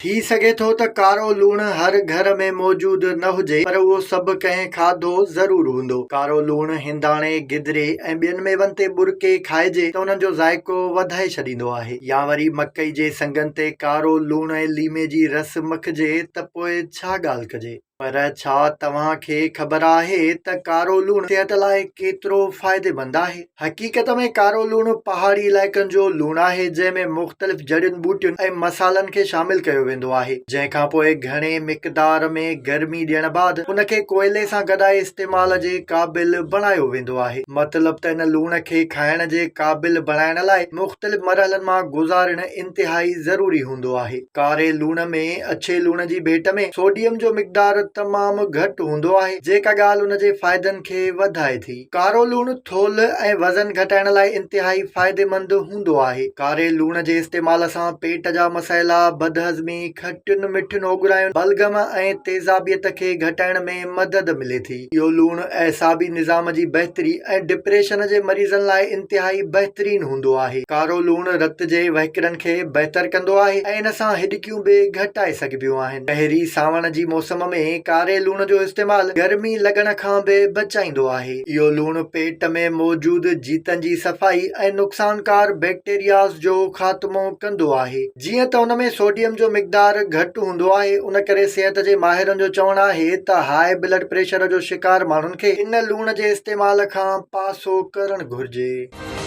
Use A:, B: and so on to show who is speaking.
A: थी सघे थो त कारो लूण हर घर में मौजूद न हुजे, पर उहो सभु कंहिं खाधो ज़रूर हूंदो। कारो लूण हिंदाणे, गिदरे ऐं ॿियनि मेवनि ते बुरके खाइजे त उन्हनि जो ज़ाइको वधाए छॾींदो आहे। या वरी मकई जे संगनि ते कारो लूण ऐं लीमे जी रस मखिजे त पोइ छा ॻाल्हि कजे। पर छा तव्हांखे ख़बर आहे त कारो लूण सिहत लाइ केतिरो फ़ाइदेमंद आहे? हक़ीक़त में कारो लूण पहाड़ी इलाइक़नि जो लूण आहे, जंहिंमें मुख़्तलिफ़ जड़ियुनि ॿूटियुनि ऐं मसालनि खे शामिल कयो वेंदो आहे। जंहिंखां पोइ घणे मिक़दार में गर्मी ॾियण बाद उनखे कोयले सां गॾाए इस्तेमाल जे क़ाबिल बणायो वेंदो आहे। मतिलब त इन लूण खे खाइण जे क़ाबिल बणाइण लाइ मुख़्तलिफ़ मरहलनि मां गुज़ारणु इंतिहाई ज़रूरी हूंदो आहे। कारे लूण में अछे लूण जी भेट में सोडियम जो मिक़दार तमामु घटि हूंदो आहे, जेका ॻाल्हि उन जे फ़ाइदनि खे वधाए थी। कारो लूण थोल ऐं वज़न घटाइण लाइ इंतिहाई फ़ाइदेमंद हूंदो आहे। कारे लूण जे इस्तेमाल सां पेट जा मसइला, बदहज़मी, खटियुनि मिठियुनि ओघरायुनि, बलगम ऐं तेज़ाबियत खे घटाइण में मदद मिले थी। इहो लूण एसाबी निज़ाम जी बहितरी ऐं डिप्रेशन जे मरीज़नि लाइ इंतिहाई बहितरीन हूंदो आहे। कारो लूण रत जे वहिकरनि खे बहितर कंदो आहे ऐं इन सां हिॾकियूं बि घटाए सघिबियूं आहिनि। पहिरीं सावण जी मौसम में कारे लूण जो इस्तेमाल गर्मी लॻण खां बि बचाईंदो आहे। इहो लूण पेट में मौजूद जीतनि जी सफ़ाई ऐं नुक़सानकार बैक्टीरियाज़ जो ख़ात्मो कंदो आहे। जीअं त उन में सोडियम जो मिक़दार घटि हूंदो आहे, उन करे सिहत जे माहिरनि जो चवणु आहे त हाई ब्लड प्रेशर जो शिकार माण्हुनि खे इन लूण जे इस्तेमाल खां पासो करणु घुर्जे।